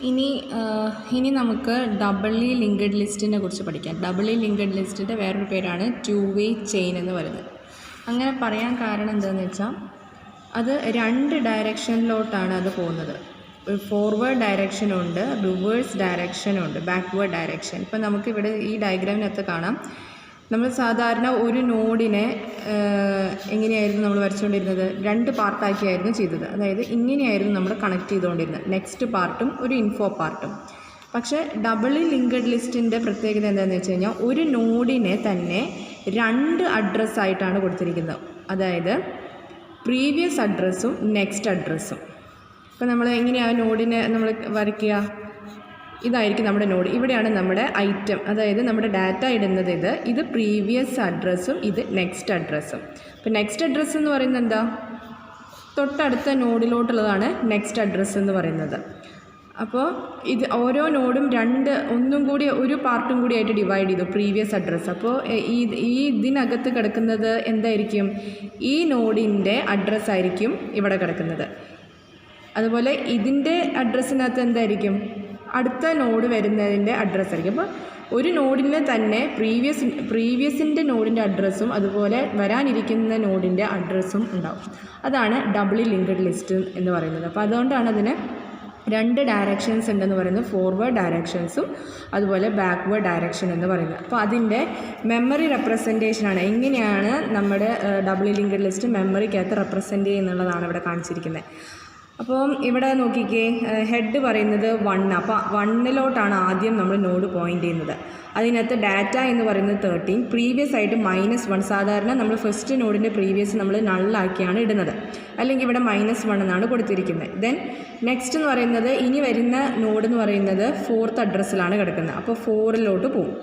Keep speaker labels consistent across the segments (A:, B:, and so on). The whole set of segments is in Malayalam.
A: ഇനി നമുക്ക് ഡബിളി ലിങ്ക്ഡ് ലിസ്റ്റിനെ കുറിച്ച് പഠിക്കാം. ഡബിളി ലിങ്ക്ഡ് ലിസ്റ്റിൻ്റെ വേറൊരു പേരാണ് ടു വേ ചെയിൻ എന്ന് പറയുന്നത്. അങ്ങനെ പറയാൻ കാരണം എന്താണെന്ന് വെച്ചാൽ അത് രണ്ട് ഡയറക്ഷനിലോട്ടാണ് അത് പോകുന്നത്. ഒരു ഫോർവേഡ് ഡയറക്ഷനുണ്ട്, റിവേഴ്സ് ഡയറക്ഷനുണ്ട്, ബാക്ക്വേർഡ് ഡയറക്ഷൻ. ഇപ്പം നമുക്കിവിടെ ഈ ഡയഗ്രാമിനകത്ത് കാണാം. നമ്മൾ സാധാരണ ഒരു നോഡിനെ എങ്ങനെയായിരുന്നു നമ്മൾ വരച്ചുകൊണ്ടിരുന്നത്? രണ്ട് പാർട്ടാക്കിയായിരുന്നു ചെയ്തത്. അതായത് ഇങ്ങനെയായിരുന്നു നമ്മൾ കണക്ട് ചെയ്തുകൊണ്ടിരുന്നത്, നെക്സ്റ്റ് പാർട്ടും ഒരു ഇൻഫോ പാർട്ടും. പക്ഷേ ഡബിളി ലിങ്ക്ഡ് ലിസ്റ്റിൻ്റെ പ്രത്യേകത എന്താണെന്ന് വെച്ച് കഴിഞ്ഞാൽ ഒരു നോഡിനെ തന്നെ രണ്ട് അഡ്രസ്സായിട്ടാണ് കൊടുത്തിരിക്കുന്നത്. അതായത് പ്രീവിയസ് അഡ്രസ്സും നെക്സ്റ്റ് അഡ്രസ്സും. അപ്പോൾ നമ്മൾ എങ്ങനെയാണ് നോഡിനെ നമ്മൾ വരയ്ക്കുക? ഇതായിരിക്കും നമ്മുടെ നോഡ്. ഇവിടെയാണ് നമ്മുടെ ഐറ്റം, അതായത് നമ്മുടെ ഡാറ്റ ഇടുന്നത്. ഇത് പ്രീവിയസ് അഡ്രസ്സും ഇത് നെക്സ്റ്റ് അഡ്രസ്സും. അപ്പോൾ നെക്സ്റ്റ് അഡ്രസ്സ് എന്ന് പറയുന്നത് എന്താ? തൊട്ടടുത്ത നോഡിലോട്ടുള്ളതാണ് നെക്സ്റ്റ് അഡ്രസ്സ് എന്ന് പറയുന്നത്. അപ്പോൾ ഇത് ഓരോ നോഡും ഒന്നും കൂടി ഒരു പാർട്ടും കൂടി ആയിട്ട് ഡിവൈഡ് ചെയ്തു, പ്രീവിയസ് അഡ്രസ്സ്. അപ്പോൾ ഇതിനകത്ത് കിടക്കുന്നത് എന്തായിരിക്കും? ഈ നോഡിൻ്റെ അഡ്രസ്സായിരിക്കും ഇവിടെ കിടക്കുന്നത്. അതുപോലെ ഇതിൻ്റെ അഡ്രസ്സിനകത്ത് എന്തായിരിക്കും? അടുത്ത നോഡ് വരുന്നതിൻ്റെ അഡ്രസ്സായിരിക്കും. അപ്പോൾ ഒരു നോഡിന് തന്നെ പ്രീവിയസിൻ്റെ നോഡിൻ്റെ അഡ്രസ്സും അതുപോലെ വരാനിരിക്കുന്ന നോഡിൻ്റെ അഡ്രസ്സും ഉണ്ടാവും. അതാണ് ഡബിളി ലിങ്ക്ഡ് ലിസ്റ്റ് എന്ന് പറയുന്നത്. അപ്പോൾ അതുകൊണ്ടാണ് അതിന് രണ്ട് ഡയറക്ഷൻസ് ഉണ്ടെന്ന് പറയുന്നത്, ഫോർവേഡ് ഡയറക്ഷൻസും അതുപോലെ ബാക്ക്വേർഡ് ഡയറക്ഷൻ എന്ന് പറയുന്നത്. അപ്പോൾ അതിൻ്റെ മെമ്മറി റെപ്രസെൻറ്റേഷനാണ്. എങ്ങനെയാണ് നമ്മുടെ ഡബിളി ലിങ്ക്ഡ് ലിസ്റ്റ് മെമ്മറിക്കകത്ത് റെപ്രസെൻറ്റ് ചെയ്യുന്നുള്ളതാണ് ഇവിടെ കാണിച്ചിരിക്കുന്നത്. അപ്പോൾ ഇവിടെ നോക്കിക്കേ, ഹെഡ് പറയുന്നത് 1. അപ്പോൾ 1ലോട്ടാണ് ആദ്യം നമ്മൾ നോഡ് പോയിൻ്റ് ചെയ്യുന്നത്. അതിനകത്ത് ഡാറ്റ എന്ന് പറയുന്നത് 13, പ്രീവിയസ് ആയിട്ട് -1. സാധാരണ നമ്മൾ ഫസ്റ്റ് നോഡിൻ്റെ പ്രീവിയസ് നമ്മൾ നള്ളാക്കിയാണ് ഇടുന്നത്, അല്ലെങ്കിൽ ഇവിടെ -1 എന്നാണ് കൊടുത്തിരിക്കുന്നത്. ദെൻ നെക്സ്റ്റ് എന്ന് പറയുന്നത് ഇനി വരുന്ന നോഡ് എന്ന് പറയുന്നത് 4th അഡ്രസ്സിലാണ് കിടക്കുന്നത്. അപ്പോൾ 4ലോട്ട് പോകും.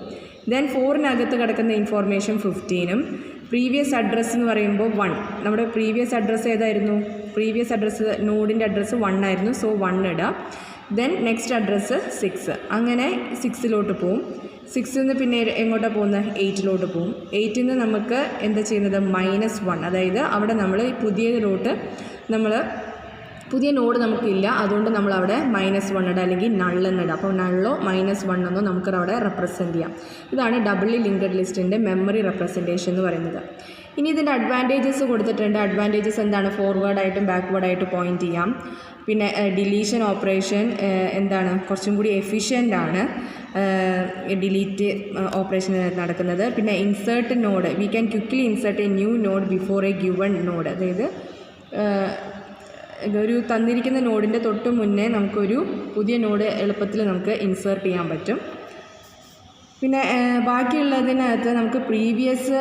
A: ദെൻ 4നകത്ത് കിടക്കുന്ന ഇൻഫോർമേഷൻ 15ഉം പ്രീവിയസ് അഡ്രസ്സ് എന്ന് പറയുമ്പോൾ 1. നമ്മുടെ പ്രീവിയസ് അഡ്രസ്സ് ഏതായിരുന്നു? പ്രീവിയസ് അഡ്രസ്സ് നോഡിൻ്റെ അഡ്രസ്സ് 1 ആയിരുന്നു. സോ 1 ഇടുക. Then next address 6. അങ്ങനെ 6ലോട്ട് പോവും. 6ൽ നിന്ന് പിന്നെ എങ്ങോട്ടാണ് പോകുന്നത്? 8ലോട്ട് പോവും. 8ൽ നിന്ന് നമുക്ക് എന്താ ചെയ്യുന്നത്? -1. അതായത് അവിടെ നമ്മൾ പുതിയതിലോട്ട് പുതിയ നോഡ് നമുക്കില്ല, അതുകൊണ്ട് നമ്മളവിടെ -1 ഇടുക, അല്ലെങ്കിൽ നള്ളെന്നിടുക. അപ്പോൾ നള്ളോ -1 എന്നോ നമുക്കവിടെ റെപ്രസെൻറ്റ് ചെയ്യാം. ഇതാണ് ഡബിളി ലിങ്ക്ഡ് ലിസ്റ്റിൻ്റെ മെമ്മറി റെപ്രസെൻറ്റേഷൻ എന്ന് പറയുന്നത്. ഇനി ഇതിൻ്റെ അഡ്വാൻറ്റേജസ് കൊടുത്തിട്ടുണ്ട്. അഡ്വാൻറ്റേജസ് എന്താണ്? ഫോർവേഡായിട്ടും ബാക്ക്വേർഡായിട്ട് പോയിൻ്റ് ചെയ്യാം. പിന്നെ ഡിലീഷൻ ഓപ്പറേഷൻ എന്താണ്? കുറച്ചും കൂടി എഫിഷ്യൻ്റ് ആണ് ഡിലീറ്റ് ഓപ്പറേഷൻ നടക്കുന്നത്. പിന്നെ insert node, we can quickly insert A new node before A given node. അതായത് ഒരു തന്നിരിക്കുന്ന നോഡിൻ്റെ തൊട്ട് മുന്നേ നമുക്കൊരു പുതിയ നോഡ് എളുപ്പത്തിൽ നമുക്ക് ഇൻസേർട്ട് ചെയ്യാൻ പറ്റും. പിന്നെ ബാക്കിയുള്ളതിനകത്ത് നമുക്ക് പ്രീവിയസ്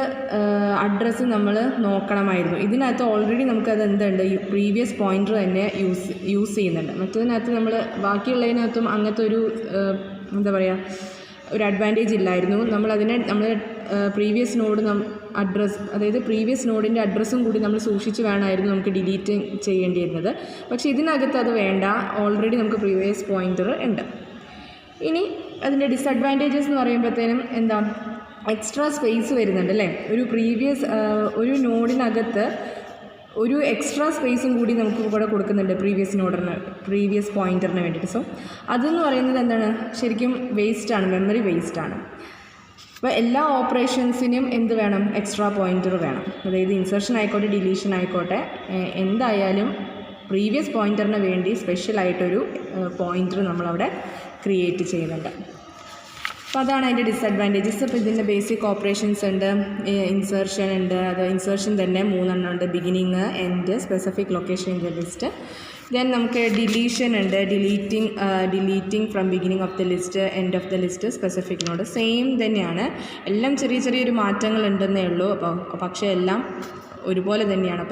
A: അഡ്രസ്സ് നമ്മൾ നോക്കണമായിരുന്നു. ഇതിനകത്ത് ഓൾറെഡി നമുക്കത് എന്തുണ്ട്? പ്രീവിയസ് പോയിൻ്റർ തന്നെ യൂസ് ചെയ്യുന്നുണ്ട്. മറ്റതിനകത്ത് നമ്മൾ ബാക്കിയുള്ളതിനകത്തും അങ്ങനത്തെ ഒരു എന്താ പറയുക, ഒരു അഡ്വാൻറ്റേജ് ഇല്ലായിരുന്നു. നമ്മൾ പ്രീവിയസ് നോഡ് അഡ്രസ്സ്, അതായത് പ്രീവിയസ് നോഡിൻ്റെ അഡ്രസ്സും കൂടി നമ്മൾ സൂക്ഷിച്ച് വേണമായിരുന്നു നമുക്ക് ഡിലീറ്റ് ചെയ്യേണ്ടിയിരുന്നത്. പക്ഷേ ഇതിനകത്ത് അത് വേണ്ട, ഓൾറെഡി നമുക്ക് പ്രീവിയസ് പോയിൻ്റർ ഉണ്ട്. ഇനി അതിൻ്റെ ഡിസഡ്വാൻറ്റേജസ് എന്ന് പറയുമ്പോഴത്തേനും എന്താ? എക്സ്ട്രാ സ്പേസ് വരുന്നുണ്ട് അല്ലേ? ഒരു നോഡിനകത്ത് ഒരു എക്സ്ട്രാ സ്പേസും കൂടി നമുക്ക് ഇവിടെ കൊടുക്കുന്നുണ്ട് പ്രീവിയസ് പോയിൻ്ററിന് വേണ്ടിയിട്ട്. സോ അതെന്ന് പറയുന്നത് എന്താണ്? ശരിക്കും വേസ്റ്റാണ്, മെമ്മറി വേസ്റ്റാണ്. അപ്പോൾ എല്ലാ ഓപ്പറേഷൻസിനും എന്ത് വേണം? എക്സ്ട്രാ പോയിൻ്റർ വേണം. അതായത് ഇൻസർഷൻ ആയിക്കോട്ടെ, ഡിലീഷൻ ആയിക്കോട്ടെ, എന്തായാലും പ്രീവിയസ് പോയിൻ്ററിന് വേണ്ടി സ്പെഷ്യലായിട്ടൊരു പോയിൻ്റർ നമ്മളവിടെ ക്രിയേറ്റ് ചെയ്യുന്നുണ്ട്. അപ്പോൾ അതാണ് അതിൻ്റെ ഡിസഡ്വാൻറ്റേജസ്. അപ്പോൾ ഇതിൻ്റെ ബേസിക് ഓപ്പറേഷൻസ് ഉണ്ട്, ഇൻസേർഷൻ ഉണ്ട്. അത് ഇൻസേർഷൻ തന്നെ 3 ഉണ്ട്: beginning, end, specific location in the list. Then നമുക്ക് ഡിലീഷൻ ഉണ്ട്, deleting from beginning of the list, end of the list, specific node. Same തന്നെയാണ്, എല്ലാം ചെറിയൊരു മാറ്റങ്ങൾ ഉണ്ടെന്നേ ഉള്ളൂ. പക്ഷേ എല്ലാം ഒരുപോലെ തന്നെയാണ്.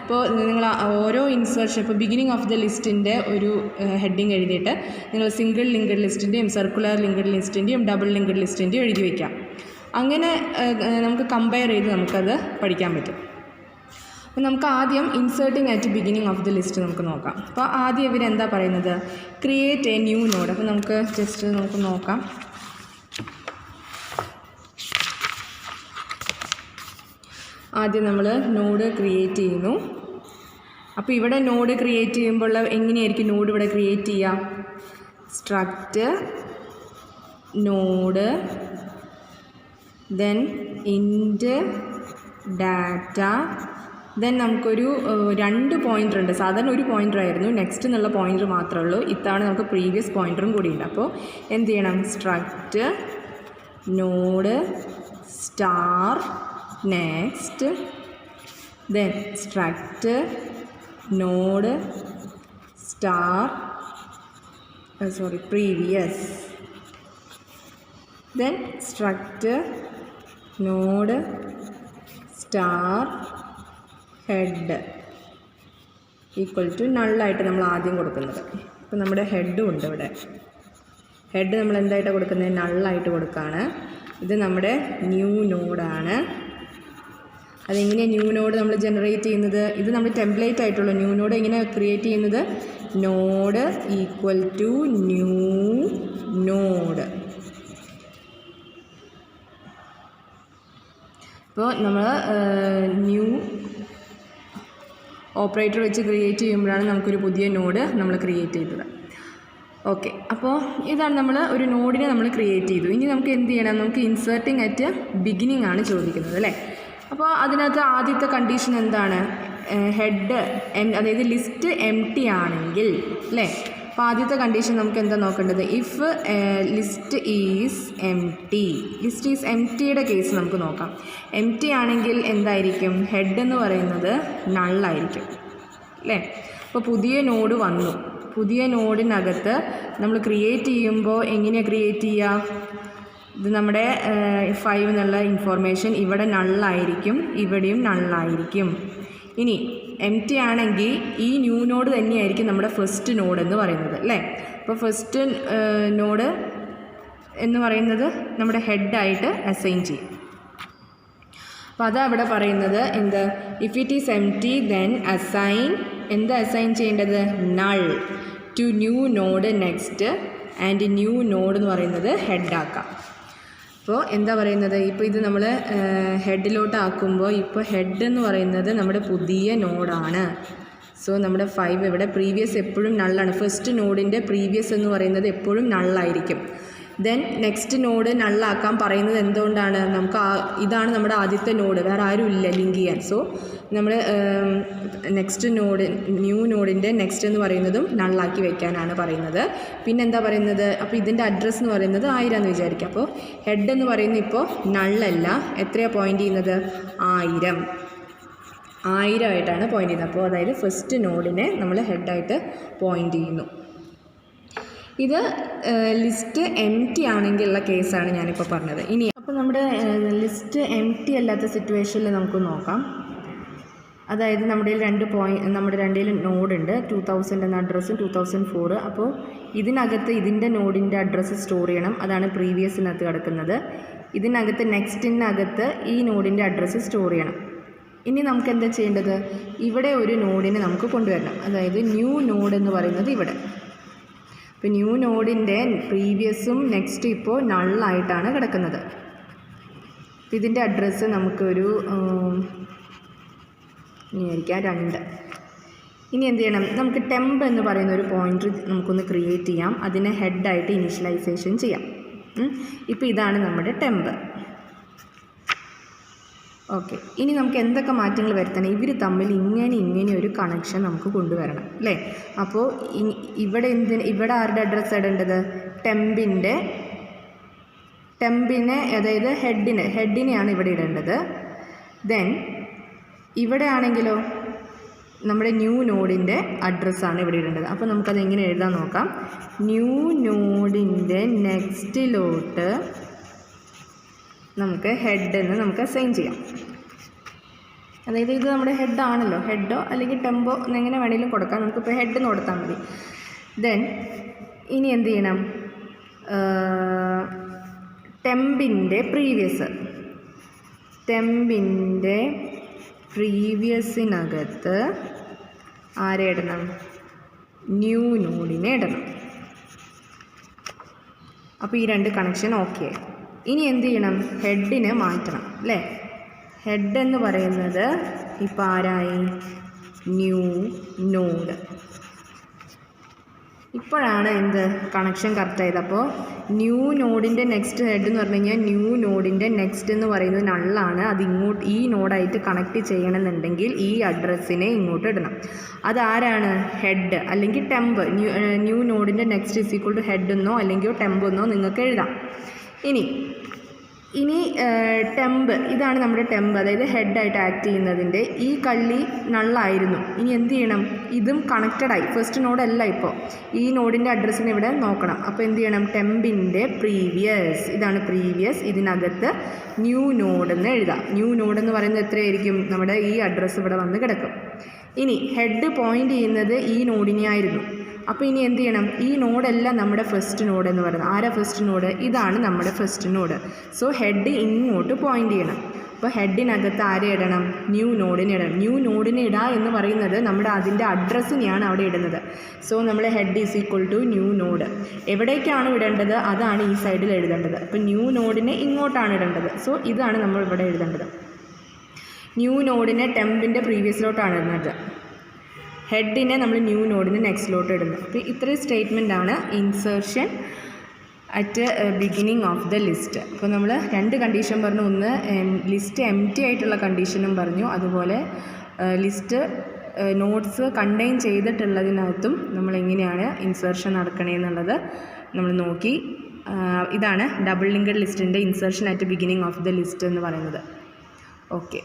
A: ഇപ്പോൾ നിങ്ങൾ ഓരോ ഇൻസേർഷൻ, ഇപ്പോൾ ബിഗിനിങ് ഓഫ് ദ ലിസ്റ്റിൻ്റെ ഒരു ഹെഡിങ് എഴുതിയിട്ട് നിങ്ങൾ സിംഗിൾ ലിങ്ക്ഡ് ലിസ്റ്റിൻ്റെയും സർക്കുലർ ലിങ്ക്ഡ് ലിസ്റ്റിൻ്റെയും ഡബിൾ ലിങ്ക്ഡ് ലിസ്റ്റിൻ്റെയും എഴുതി വയ്ക്കാം. അങ്ങനെ നമുക്ക് കമ്പയർ ചെയ്ത് നമുക്കത് പഠിക്കാൻ പറ്റും. അപ്പോൾ നമുക്ക് ആദ്യം inserting at beginning of the list നമുക്ക് നോക്കാം. അപ്പോൾ ആദ്യം ഇവരെന്താ പറയുന്നത്? Create A new node. അപ്പോൾ നമുക്ക് ജസ്റ്റ് നോക്കാം. ആദ്യം നമ്മൾ നോഡ് ക്രിയേറ്റ് ചെയ്യുന്നു. അപ്പോൾ ഇവിടെ നോഡ് ക്രിയേറ്റ് ചെയ്യുമ്പോൾ എങ്ങനെയായിരിക്കും നോഡ് ഇവിടെ ക്രിയേറ്റ് ചെയ്യുക? Struct node then int data then നമുക്കൊരു 2 പോയിൻ്റർ ഉണ്ട്. സാധാരണ ഒരു പോയിൻ്റർ ആയിരുന്നു, നെക്സ്റ്റ് എന്നുള്ള പോയിൻ്റർ മാത്രമേ ഉള്ളൂ. ഇത്തവണ നമുക്ക് പ്രീവിയസ് പോയിൻ്ററും കൂടി ഉണ്ട്. അപ്പോൾ എന്ത് ചെയ്യണം? Struct node star next then struct node star previous then struct node star head equal to നള്ളായിട്ട് നമ്മൾ ആദ്യം കൊടുക്കുന്നത്. അപ്പോൾ നമ്മുടെ ഹെഡും ഉണ്ട് ഇവിടെ. ഹെഡ് നമ്മൾ എന്തായിട്ടാണ് കൊടുക്കുന്നത്? നള്ളായിട്ട് കൊടുക്കുകയാണ്. ഇത് നമ്മുടെ ന്യൂ നോഡാണ്. അതെങ്ങനെ ന്യൂ നോഡ് നമ്മൾ ജനറേറ്റ് ചെയ്യുന്നത്? ഇത് നമ്മൾ ടെംപ്ലേറ്റ് ആയിട്ടുള്ള ന്യൂ നോഡ് എങ്ങനെ ക്രിയേറ്റ് ചെയ്യുന്നത്? Node equal to new node. അപ്പോൾ നമ്മൾ ന്യൂ ഓപ്പറേറ്റർ വെച്ച് ക്രിയേറ്റ് ചെയ്യുമ്പോഴാണ് നമുക്കൊരു പുതിയ നോഡ് നമ്മൾ ക്രിയേറ്റ് ചെയ്തത്. ഓക്കെ, അപ്പോൾ ഇതാണ് നമ്മൾ ഒരു നോഡിനെ നമ്മൾ ക്രിയേറ്റ് ചെയ്തു. ഇനി നമുക്ക് എന്ത് ചെയ്യണം? നമുക്ക് ഇൻസേർട്ടിങ് അറ്റ് ബിഗിനിങ് ആണ് ചോദിക്കുന്നത് അല്ലേ. അപ്പോൾ അതിനകത്ത് ആദ്യത്തെ കണ്ടീഷൻ എന്താണ്? ഹെഡ് അതായത് ലിസ്റ്റ് എം ടി ആണെങ്കിൽ അല്ലേ. അപ്പോൾ ആദ്യത്തെ കണ്ടീഷൻ നമുക്ക് എന്താ നോക്കേണ്ടത്? If list is M T. List is M ടിയുടെ കേസ് നമുക്ക് നോക്കാം. എം ടി ആണെങ്കിൽ എന്തായിരിക്കും? ഹെഡ് എന്ന് പറയുന്നത് നള്ളായിരിക്കും അല്ലേ. അപ്പോൾ പുതിയ നോഡ് വന്നു. പുതിയ നോഡിനകത്ത് നമ്മൾ ക്രിയേറ്റ് ചെയ്യുമ്പോൾ എങ്ങനെയാണ് ക്രിയേറ്റ് ചെയ്യുക? ഇത് നമ്മുടെ 5 എന്നുള്ള ഇൻഫോർമേഷൻ ഇവിടെ നള്ളായിരിക്കും, ഇവിടെയും നള്ളായിരിക്കും. ഇനി എം ടി ആണെങ്കിൽ ഈ ന്യൂ നോഡ് തന്നെയായിരിക്കും നമ്മുടെ ഫസ്റ്റ് നോഡ് എന്ന് പറയുന്നത് അല്ലേ. അപ്പോൾ ഫസ്റ്റ് നോഡ് എന്ന് പറയുന്നത് നമ്മുടെ ഹെഡായിട്ട് അസൈൻ ചെയ്യും. അപ്പോൾ അതാ ഇവിടെ പറയുന്നത് എന്ത്? If it is empty then assign. എന്താ അസൈൻ ചെയ്യേണ്ടത്? Null to new node next and new node എന്ന് പറയുന്നത് ഹെഡാക്കാം. അപ്പോൾ എന്താ പറയുന്നത്? ഇപ്പോൾ ഇത് നമ്മൾ ഹെഡിലോട്ട് ആക്കുമ്പോൾ ഇപ്പോൾ ഹെഡ് എന്ന് പറയുന്നത് നമ്മുടെ പുതിയ നോഡാണ്. സോ നമ്മുടെ 5 ഇവിടെ പ്രീവിയസ് എപ്പോഴും നള്ളാണ്. ഫസ്റ്റ് നോഡിൻ്റെ പ്രീവിയസ് എന്ന് പറയുന്നത് എപ്പോഴും നള്ളായിരിക്കും. ദെൻ നെക്സ്റ്റ് നോഡ് നള്ളാക്കാൻ പറയുന്നത് എന്തുകൊണ്ടാണ്? നമുക്ക് ഇതാണ് നമ്മുടെ ആദ്യത്തെ നോഡ്, വേറെ ആരും ഇല്ല ലിങ്ക് ചെയ്യാൻ. സോ നമ്മൾ നെക്സ്റ്റ് നോഡ് ന്യൂ നോഡിൻ്റെ നെക്സ്റ്റ് എന്ന് പറയുന്നതും നള്ളാക്കി വയ്ക്കാനാണ് പറയുന്നത്. പിന്നെന്താ പറയുന്നത്? അപ്പോൾ ഇതിൻ്റെ അഡ്രസ്സ് എന്ന് പറയുന്നത് 1000 എന്ന് വിചാരിക്കുക. അപ്പോൾ ഹെഡ് എന്ന് പറയുന്നത് ഇപ്പോൾ നള്ളല്ല, എത്രയാണ് പോയിൻ്റ് ചെയ്യുന്നത്? 1000 ആയിട്ടാണ് പോയിൻ്റ് ചെയ്യുന്നത്. അപ്പോൾ അതായത് ഫസ്റ്റ് നോഡിനെ നമ്മൾ ഹെഡായിട്ട് പോയിൻ്റ് ചെയ്യുന്നു. ഇത് ലിസ്റ്റ് എം ടി ആണെങ്കിലുള്ള കേസാണ് ഞാനിപ്പോൾ പറഞ്ഞത്. ഇനി അപ്പോൾ നമ്മുടെ ലിസ്റ്റ് എം ടി അല്ലാത്ത സിറ്റുവേഷനിൽ നമുക്ക് നോക്കാം. അതായത് നമ്മുടെ രണ്ടിൽ നോഡുണ്ട്. 2000 എന്ന അഡ്രസ്സും 2004. അപ്പോൾ ഇതിനകത്ത് ഇതിൻ്റെ നോഡിൻ്റെ അഡ്രസ്സ് സ്റ്റോർ ചെയ്യണം. അതാണ് പ്രീവിയസിനകത്ത് കിടക്കുന്നത്. ഇതിനകത്ത് നെക്സ്റ്റിനകത്ത് ഈ നോഡിൻ്റെ അഡ്രസ്സ് സ്റ്റോർ ചെയ്യണം. ഇനി നമുക്ക് എന്താ ചെയ്യേണ്ടത്? ഇവിടെ ഒരു നോഡിനെ നമുക്ക് കൊണ്ടുവരണം. അതായത് ന്യൂ നോഡ് എന്ന് പറയുന്നത് ഇവിടെ. ഇപ്പോൾ ന്യൂ നോഡിൻ്റെ പ്രീവിയസും നെക്സ്റ്റ് ഇപ്പോൾ നള്ളായിട്ടാണ് കിടക്കുന്നത്. ഇതിൻ്റെ അഡ്രസ്സ് നമുക്കൊരു ഇനിയായിരിക്കാം 2. ഇനി എന്ത് ചെയ്യണം? നമുക്ക് ടെമ്പ് എന്ന് പറയുന്ന ഒരു പോയിൻ്റർ നമുക്കൊന്ന് ക്രിയേറ്റ് ചെയ്യാം. അതിനെ ഹെഡായിട്ട് ഇനീഷ്യലൈസേഷൻ ചെയ്യാം. ഇപ്പോൾ ഇതാണ് നമ്മുടെ ടെമ്പ്. ഓക്കെ, ഇനി നമുക്ക് എന്തൊക്കെ മാറ്റങ്ങൾ വരുത്തണം? ഇവർ തമ്മിൽ ഇങ്ങനെ ഒരു കണക്ഷൻ നമുക്ക് കൊണ്ടുവരണം അല്ലേ. അപ്പോൾ ഇവിടെ ആരുടെ അഡ്രസ്സ് ഇടേണ്ടത്? ടെമ്പിനെ അതായത് ഹെഡിനെയാണ് ഇവിടെ ഇടേണ്ടത്. ദെൻ ഇവിടെ ആണെങ്കിലോ നമ്മുടെ ന്യൂ നോഡിൻ്റെ അഡ്രസ്സാണ് ഇവിടെ ഇടേണ്ടത്. അപ്പോൾ നമുക്കത് എങ്ങനെ എഴുതാൻ നോക്കാം. ന്യൂ നോഡിൻ്റെ നെക്സ്റ്റിലോട്ട് നമുക്ക് ഹെഡ് എന്ന് നമുക്ക് അസൈൻ ചെയ്യാം. അതായത് ഇത് നമ്മുടെ ഹെഡാണല്ലോ, ഹെഡോ അല്ലെങ്കിൽ ടെമ്പോ എങ്ങനെ വേണമെങ്കിലും കൊടുക്കാം. നമുക്കിപ്പോൾ ഹെഡ് എന്ന് കൊടുത്താൽ മതി. ദെൻ ഇനി എന്ത് ചെയ്യണം? ടെമ്പിൻ്റെ പ്രീവിയസിനകത്ത് ആരെ ഇടണം? ന്യൂ നോഡിനെ ഇടണം. അപ്പോൾ ഈ 2 കണക്ഷൻ ഓക്കെ. ഇനി എന്ത് ചെയ്യണം? ഹെഡിനെ മാറ്റണം അല്ലേ. ഹെഡ് എന്ന് പറയുന്നത് ഇപ്പോൾ ആരായി? New node. ഇപ്പോഴാണ് എന്ത് കണക്ഷൻ കറക്റ്റ് ആയത്. അപ്പോൾ ന്യൂ നോഡിൻ്റെ നെക്സ്റ്റ് ഹെഡ് എന്ന് പറഞ്ഞു കഴിഞ്ഞാൽ ന്യൂ നോഡിൻ്റെ നെക്സ്റ്റ് എന്ന് പറയുന്നത് നള്ളാണ്. അത് ഇങ്ങോട്ട് ഈ നോഡായിട്ട് കണക്ട് ചെയ്യണമെന്നുണ്ടെങ്കിൽ ഈ അഡ്രസ്സിനെ ഇങ്ങോട്ട് ഇടണം. അതാരാണ്? ഹെഡ് അല്ലെങ്കിൽ ടെമ്പ്. ന്യൂ നോഡിൻ്റെ next is equal to head എന്നോ അല്ലെങ്കിൽ ടെമ്പ് എന്നോ നിങ്ങൾക്ക് എഴുതാം. ഇനി ടെമ്പ്, ഇതാണ് നമ്മുടെ ടെമ്പ്, അതായത് ഹെഡായിട്ട് ആക്ട് ചെയ്യുന്നതിൻ്റെ ഈ കള്ളി നള്ളായിരുന്നു. ഇനി എന്ത് ചെയ്യണം? ഇതും കണക്റ്റഡായി. ഫസ്റ്റ് നോഡല്ല, ഇപ്പോൾ ഈ നോഡിൻ്റെ അഡ്രസ്സിന് ഇവിടെ നോക്കണം. അപ്പോൾ എന്ത് ചെയ്യണം? ടെമ്പിൻ്റെ പ്രീവിയസ്, ഇതാണ് പ്രീവിയസ്, ഇതിനകത്ത് ന്യൂ നോഡ് എന്ന് എഴുതാം. ന്യൂ നോഡ് എന്ന് പറയുന്നത് എത്രയായിരിക്കും? നമ്മുടെ ഈ അഡ്രസ്സ് ഇവിടെ വന്ന് കിടക്കും. ഇനി ഹെഡ് പോയിൻ്റ് ചെയ്യുന്നത് ഈ നോഡിനെ ആയിരുന്നു. അപ്പോൾ ഇനി എന്ത് ചെയ്യണം? ഈ നോഡല്ല നമ്മുടെ ഫസ്റ്റ് നോഡ് എന്ന് പറയുന്നത്. ആരാ ഫസ്റ്റ് നോഡ്? ഇതാണ് നമ്മുടെ ഫസ്റ്റ് നോഡ്. സോ ഹെഡ് ഇങ്ങോട്ട് പോയിൻ്റ് ചെയ്യണം. അപ്പോൾ ഹെഡിനകത്ത് ആരെ ഇടണം? ന്യൂ നോഡിനെ ഇടണം. ന്യൂ നോഡിനെ ഇടുക എന്ന് പറയുന്നത് നമ്മുടെ അതിൻ്റെ അഡ്രസ്സിനെയാണ് അവിടെ ഇടുന്നത്. സോ നമ്മൾ head is equal to new node. എവിടേക്കാണ് ഇടേണ്ടത് അതാണ് ഈ സൈഡിൽ എഴുതേണ്ടത്. അപ്പോൾ ന്യൂ നോഡിനെ ഇങ്ങോട്ടാണ് ഇടേണ്ടത്. സോ ഇതാണ് നമ്മൾ ഇവിടെ എഴുതേണ്ടത്. ന്യൂ നോഡിനെ ടെമ്പിൻ്റെ പ്രീവിയസിലോട്ടാണ് ഇടുന്നത്. ഹെഡിനെ നമ്മൾ ന്യൂ നോഡിന് നെക്സ്റ്റിലോട്ട് ഇടുന്നത്. അപ്പോൾ ഇത്രയും സ്റ്റേറ്റ്മെൻറ്റാണ് insertion at beginning of the list. അപ്പോൾ നമ്മൾ രണ്ട് കണ്ടീഷൻ പറഞ്ഞു. ഒന്ന് ലിസ്റ്റ് എംപ്റ്റി ആയിട്ടുള്ള കണ്ടീഷനും പറഞ്ഞു. അതുപോലെ ലിസ്റ്റ് നോട്ട്സ് കണ്ടെയ്ൻ ചെയ്തിട്ടുള്ളതിനകത്തും നമ്മൾ എങ്ങനെയാണ് ഇൻസേർഷൻ നടക്കണേന്നുള്ളത് നമ്മൾ നോക്കി. ഇതാണ് ഡബിൾ ലിങ്ക്ഡ് ലിസ്റ്റിൻ്റെ insertion at beginning of the list എന്ന് പറയുന്നത്. ഓക്കെ.